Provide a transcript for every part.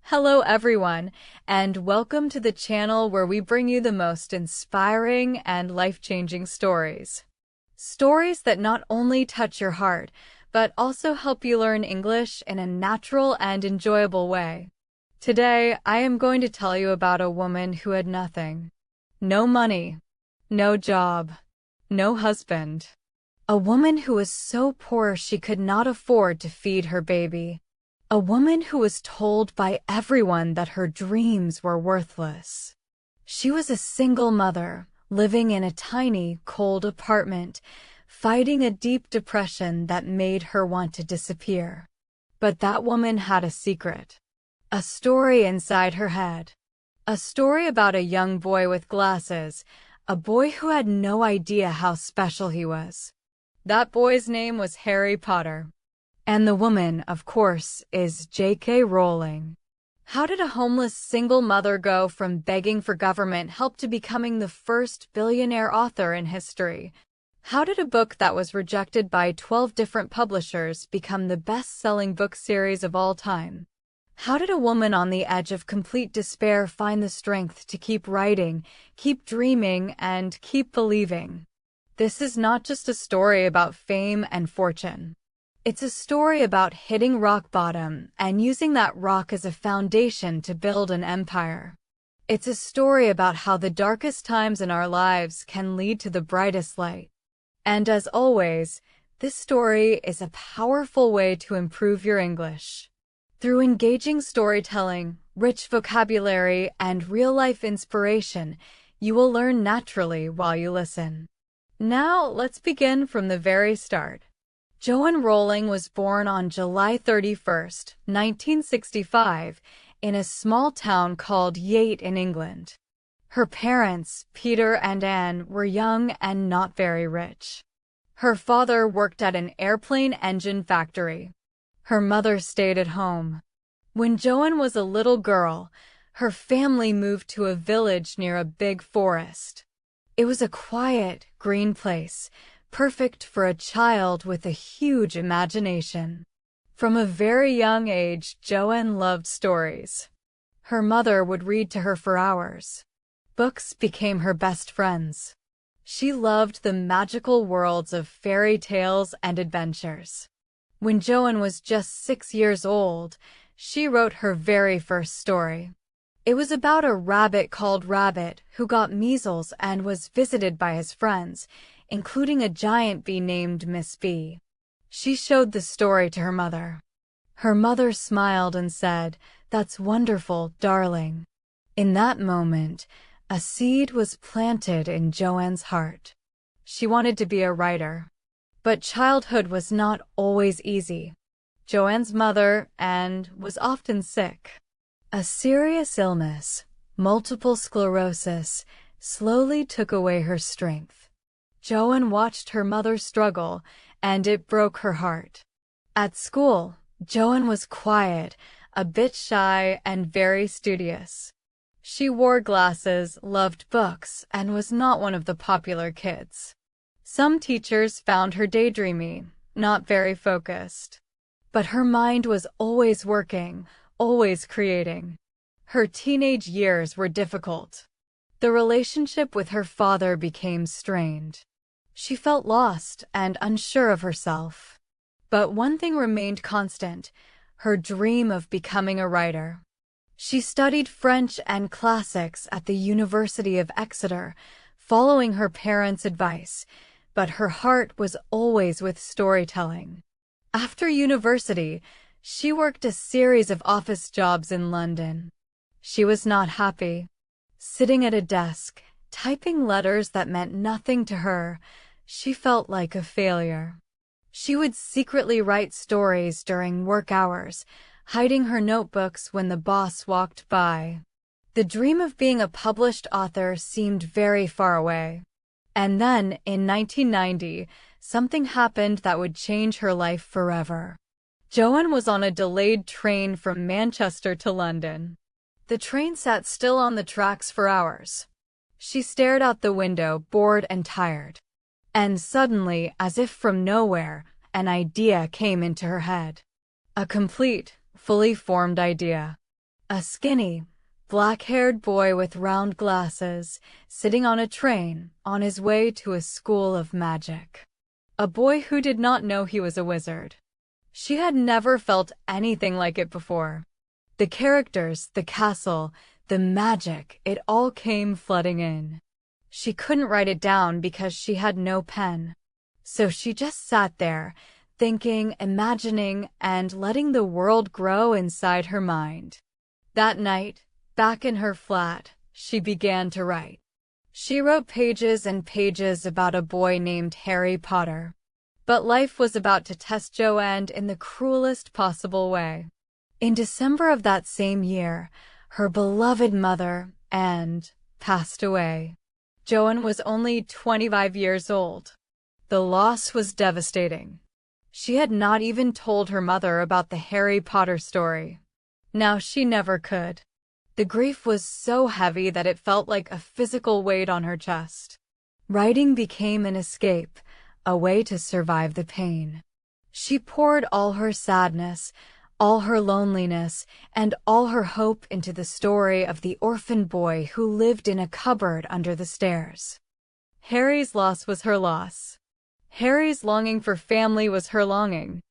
Hello everyone, and welcome to the channel where we bring you the most inspiring and life-changing stories. Stories that not only touch your heart, but also help you learn English in a natural and enjoyable way. Today, I am going to tell you about a woman who had nothing. No money, no job, no husband. A woman who was so poor she could not afford to feed her baby. A woman who was told by everyone that her dreams were worthless. She was a single mother, living in a tiny, cold apartment, fighting a deep depression that made her want to disappear. But that woman had a secret. A story inside her head. A story about a young boy with glasses, a boy who had no idea how special he was. That boy's name was Harry Potter. And the woman, of course, is J.K. Rowling. How did a homeless single mother go from begging for government help to becoming the first billionaire author in history? How did a book that was rejected by 12 different publishers become the best-selling book series of all time? How did a woman on the edge of complete despair find the strength to keep writing, keep dreaming, and keep believing? This is not just a story about fame and fortune. It's a story about hitting rock bottom and using that rock as a foundation to build an empire. It's a story about how the darkest times in our lives can lead to the brightest light. And as always, this story is a powerful way to improve your English. Through engaging storytelling, rich vocabulary, and real-life inspiration, you will learn naturally while you listen. Now, let's begin from the very start. Joanne Rowling was born on July 31st, 1965, in a small town called Yate in England. Her parents, Peter and Anne, were young and not very rich. Her father worked at an airplane engine factory. Her mother stayed at home. When Joanne was a little girl, her family moved to a village near a big forest. It was a quiet, green place, perfect for a child with a huge imagination. From a very young age, Joanne loved stories. Her mother would read to her for hours. Books became her best friends. She loved the magical worlds of fairy tales and adventures. When Joanne was just 6 years old, she wrote her very first story. It was about a rabbit called Rabbit who got measles and was visited by his friends, including a giant bee named Miss Bee. She showed the story to her mother. Her mother smiled and said, "That's wonderful, darling." In that moment, a seed was planted in Joanne's heart. She wanted to be a writer. But childhood was not always easy. Joanne's mother, Anne, was often sick. A serious illness, multiple sclerosis, slowly took away her strength. Joanne watched her mother struggle, and it broke her heart. At school, Joanne was quiet, a bit shy, and very studious. She wore glasses, loved books, and was not one of the popular kids. Some teachers found her daydreamy, not very focused. But her mind was always working, always creating. Her teenage years were difficult. The relationship with her father became strained. She felt lost and unsure of herself. But one thing remained constant: her dream of becoming a writer. She studied French and classics at the University of Exeter, following her parents' advice, but her heart was always with storytelling. After university, she worked a series of office jobs in London. She was not happy. Sitting at a desk, typing letters that meant nothing to her, she felt like a failure. She would secretly write stories during work hours, hiding her notebooks when the boss walked by. The dream of being a published author seemed very far away. And then, in 1990, something happened that would change her life forever. Joanne was on a delayed train from Manchester to London. The train sat still on the tracks for hours. She stared out the window, bored and tired. And suddenly, as if from nowhere, an idea came into her head. A complete, fully formed idea. A skinny, black-haired boy with round glasses, sitting on a train on his way to a school of magic. A boy who did not know he was a wizard. She had never felt anything like it before. The characters, the castle, the magic, it all came flooding in. She couldn't write it down because she had no pen. So she just sat there, thinking, imagining, and letting the world grow inside her mind. That night, back in her flat, she began to write. She wrote pages and pages about a boy named Harry Potter. But life was about to test Joanne in the cruelest possible way. In December of that same year, her beloved mother, Anne, passed away. Joanne was only 25 years old. The loss was devastating. She had not even told her mother about the Harry Potter story. Now she never could. The grief was so heavy that it felt like a physical weight on her chest. Writing became an escape, a way to survive the pain. She poured all her sadness, all her loneliness, and all her hope into the story of the orphan boy who lived in a cupboard under the stairs. Harry's loss was her loss. Harry's longing for family was her longing.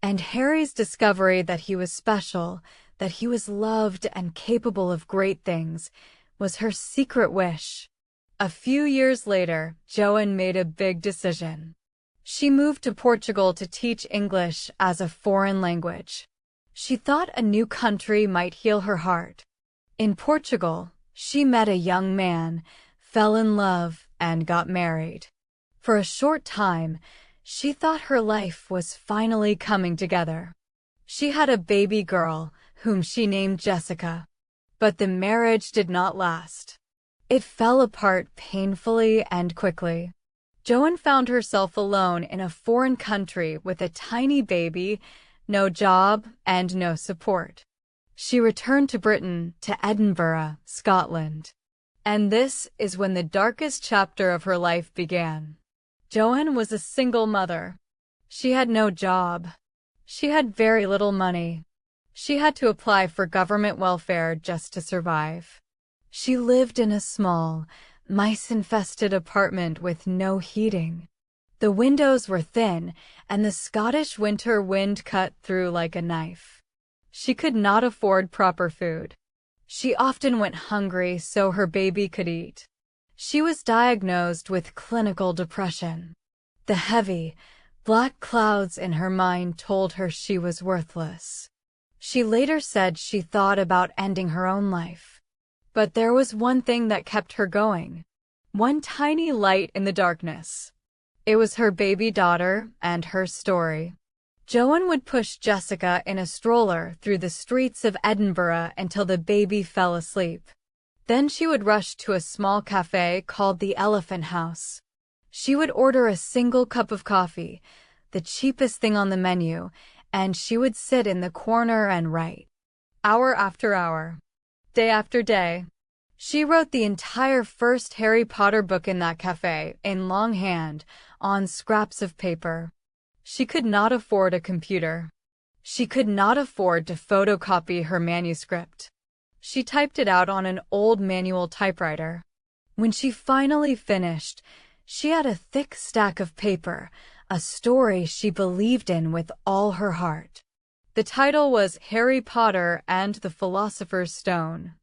And Harry's discovery that he was special, that he was loved and capable of great things, was her secret wish. A few years later, Joanne made a big decision. She moved to Portugal to teach English as a foreign language. She thought a new country might heal her heart. In Portugal, she met a young man, fell in love, and got married. For a short time, she thought her life was finally coming together. She had a baby girl, whom she named Jessica. But the marriage did not last. It fell apart painfully and quickly. Joanne found herself alone in a foreign country with a tiny baby, no job, and no support. She returned to Britain, to Edinburgh, Scotland. And this is when the darkest chapter of her life began. Joanne was a single mother. She had no job. She had very little money. She had to apply for government welfare just to survive. She lived in a small, mice-infested apartment with no heating. The windows were thin, and the Scottish winter wind cut through like a knife. She could not afford proper food. She often went hungry so her baby could eat. She was diagnosed with clinical depression. The heavy, black clouds in her mind told her she was worthless. She later said she thought about ending her own life. But there was one thing that kept her going. One tiny light in the darkness. It was her baby daughter and her story. Joanne would push Jessica in a stroller through the streets of Edinburgh until the baby fell asleep. Then she would rush to a small café called the Elephant House. She would order a single cup of coffee, the cheapest thing on the menu, and she would sit in the corner and write. Hour after hour. Day after day. She wrote the entire first Harry Potter book in that cafe, in longhand, on scraps of paper. She could not afford a computer. She could not afford to photocopy her manuscript. She typed it out on an old manual typewriter. When she finally finished, she had a thick stack of paper, a story she believed in with all her heart. The title was Harry Potter and the Philosopher's Stone.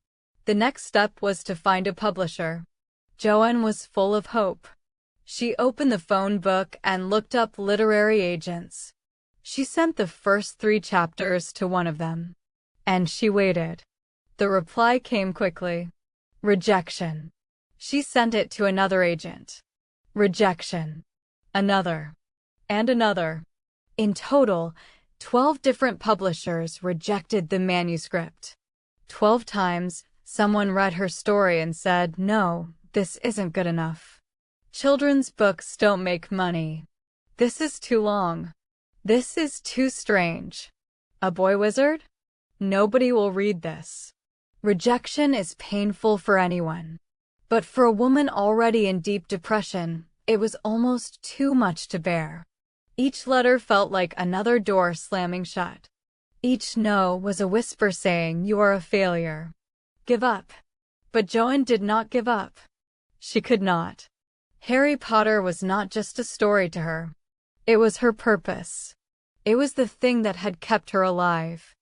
The next step was to find a publisher. Joanne was full of hope. She opened the phone book and looked up literary agents. She sent the first 3 chapters to one of them. And she waited. The reply came quickly. Rejection. She sent it to another agent. Rejection. Another. And another. In total, 12 different publishers rejected the manuscript. 12 times, someone read her story and said, "No, this isn't good enough. Children's books don't make money. This is too long. This is too strange. A boy wizard? Nobody will read this." Rejection is painful for anyone. But for a woman already in deep depression, it was almost too much to bear. Each letter felt like another door slamming shut. Each no was a whisper saying, "You are a failure. Give up." But Joanne did not give up. She could not. Harry Potter was not just a story to her. It was her purpose. It was the thing that had kept her alive.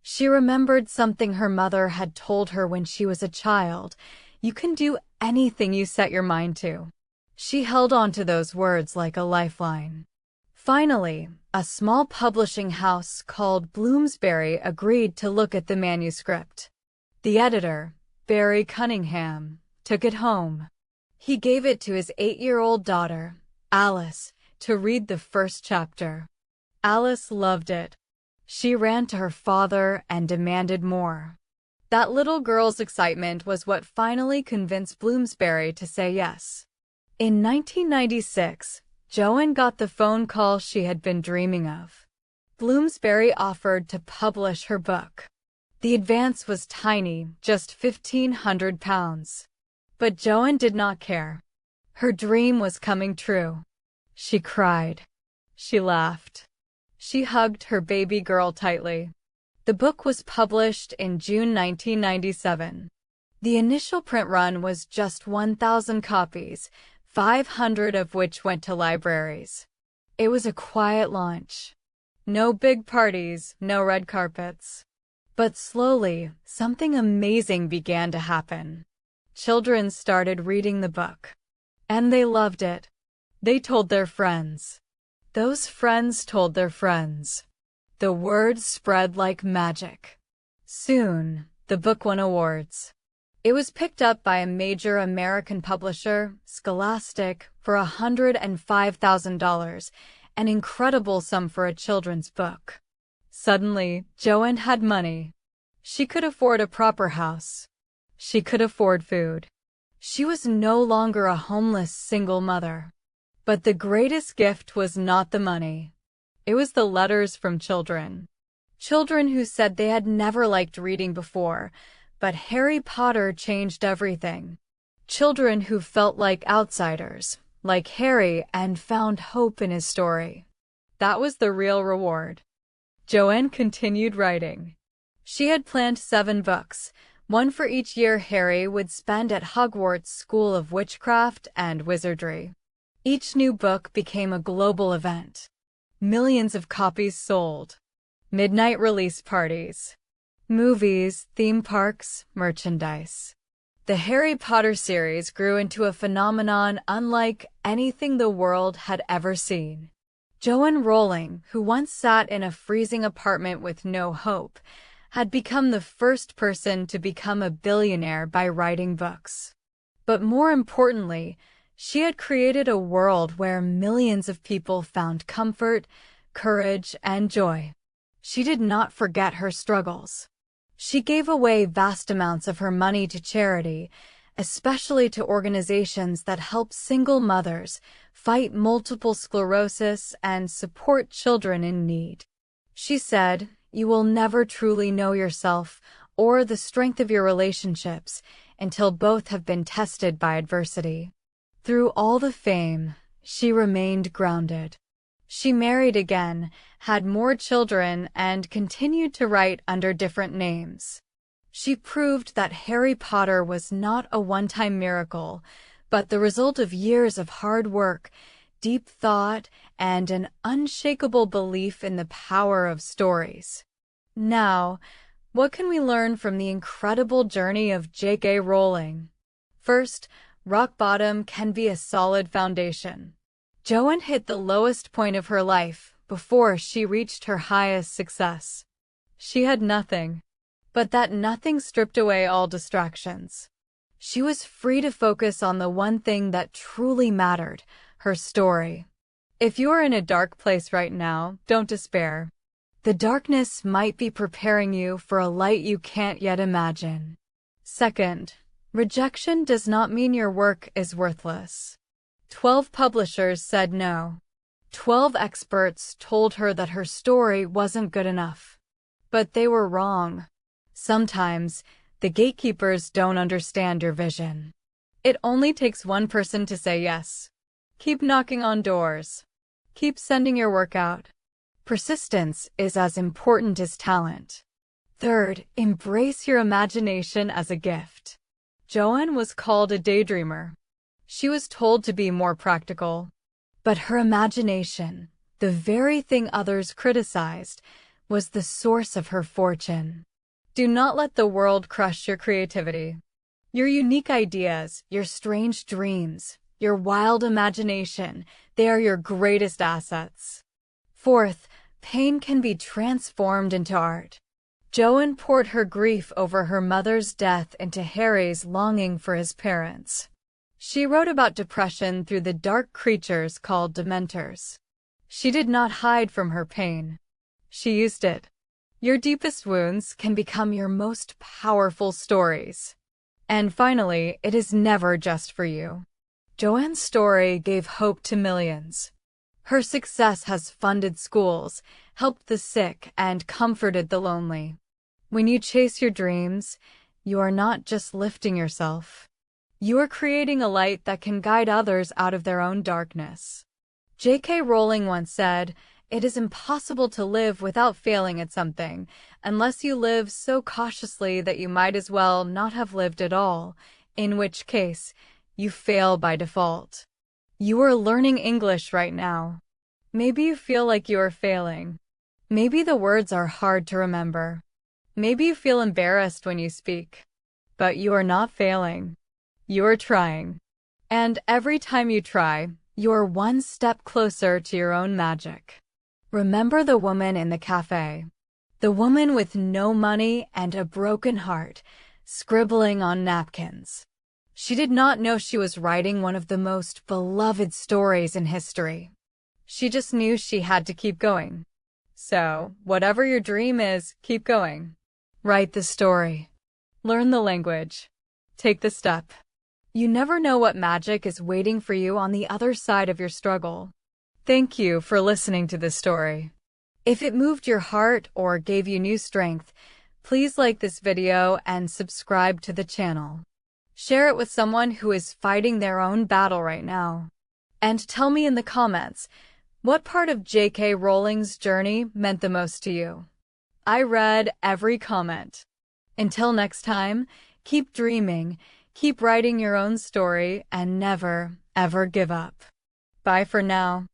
She remembered something her mother had told her when she was a child. You can do anything you set your mind to. She held on to those words like a lifeline. Finally, a small publishing house called Bloomsbury agreed to look at the manuscript. The editor, Barry Cunningham, took it home. He gave it to his 8-year-old daughter, Alice, to read the first chapter. Alice loved it. She ran to her father and demanded more. That little girl's excitement was what finally convinced Bloomsbury to say yes. In 1996, Joanne got the phone call she had been dreaming of. Bloomsbury offered to publish her book. The advance was tiny, just £1,500. But Joanne did not care. Her dream was coming true. She cried. She laughed. She hugged her baby girl tightly. The book was published in June 1997. The initial print run was just 1,000 copies, 500 of which went to libraries. It was a quiet launch. No big parties, no red carpets. But slowly, something amazing began to happen. Children started reading the book. And they loved it. They told their friends. Those friends told their friends. The word spread like magic. Soon, the book won awards. It was picked up by a major American publisher, Scholastic, for $105,000, an incredible sum for a children's book. Suddenly, Joanne had money. She could afford a proper house. She could afford food. She was no longer a homeless single mother. But the greatest gift was not the money. It was the letters from children. Children who said they had never liked reading before, but Harry Potter changed everything. Children who felt like outsiders, like Harry, and found hope in his story. That was the real reward. Joanne continued writing. She had planned 7 books, one for each year Harry would spend at Hogwarts School of Witchcraft and Wizardry. Each new book became a global event. Millions of copies sold. Midnight release parties. Movies, theme parks, merchandise. The Harry Potter series grew into a phenomenon unlike anything the world had ever seen. Joanne Rowling, who once sat in a freezing apartment with no hope, had become the first person to become a billionaire by writing books. But more importantly, she had created a world where millions of people found comfort, courage, and joy. She did not forget her struggles. She gave away vast amounts of her money to charity, especially to organizations that help single mothers, fight multiple sclerosis, and support children in need. She said, "You will never truly know yourself or the strength of your relationships until both have been tested by adversity." Through all the fame, she remained grounded. She married again, had more children, and continued to write under different names. She proved that Harry Potter was not a one-time miracle, but the result of years of hard work, deep thought, and an unshakable belief in the power of stories. Now, what can we learn from the incredible journey of J.K. Rowling? First, rock bottom can be a solid foundation. Joanne hit the lowest point of her life before she reached her highest success. She had nothing, but that nothing stripped away all distractions. She was free to focus on the one thing that truly mattered, her story. If you are in a dark place right now, don't despair. The darkness might be preparing you for a light you can't yet imagine. Second, rejection does not mean your work is worthless. 12 publishers said no. 12 experts told her that her story wasn't good enough. But they were wrong. Sometimes, the gatekeepers don't understand your vision. It only takes one person to say yes. Keep knocking on doors. Keep sending your work out. Persistence is as important as talent. Third, embrace your imagination as a gift. Joanne was called a daydreamer. She was told to be more practical. But her imagination, the very thing others criticized, was the source of her fortune. Do not let the world crush your creativity. Your unique ideas, your strange dreams, your wild imagination, they are your greatest assets. Fourth, pain can be transformed into art. Joanne poured her grief over her mother's death into Harry's longing for his parents. She wrote about depression through the dark creatures called dementors. She did not hide from her pain. She used it. Your deepest wounds can become your most powerful stories. And finally, it is never just for you. Joanne's story gave hope to millions. Her success has funded schools, helped the sick, and comforted the lonely. When you chase your dreams, you are not just lifting yourself. You are creating a light that can guide others out of their own darkness. J.K. Rowling once said, "It is impossible to live without failing at something, unless you live so cautiously that you might as well not have lived at all, in which case, you fail by default." You are learning English right now. Maybe you feel like you are failing. Maybe the words are hard to remember. Maybe you feel embarrassed when you speak. But you are not failing. You are trying. And every time you try, you are one step closer to your own magic. Remember the woman in the cafe. The woman with no money and a broken heart, scribbling on napkins. She did not know she was writing one of the most beloved stories in history. She just knew she had to keep going. So, whatever your dream is, keep going. Write the story. Learn the language. Take the step. You never know what magic is waiting for you on the other side of your struggle. Thank you for listening to this story. If it moved your heart or gave you new strength, please like this video and subscribe to the channel. Share it with someone who is fighting their own battle right now. And tell me in the comments, what part of J.K. Rowling's journey meant the most to you? I read every comment. Until next time, keep dreaming, keep writing your own story, and never, ever give up. Bye for now.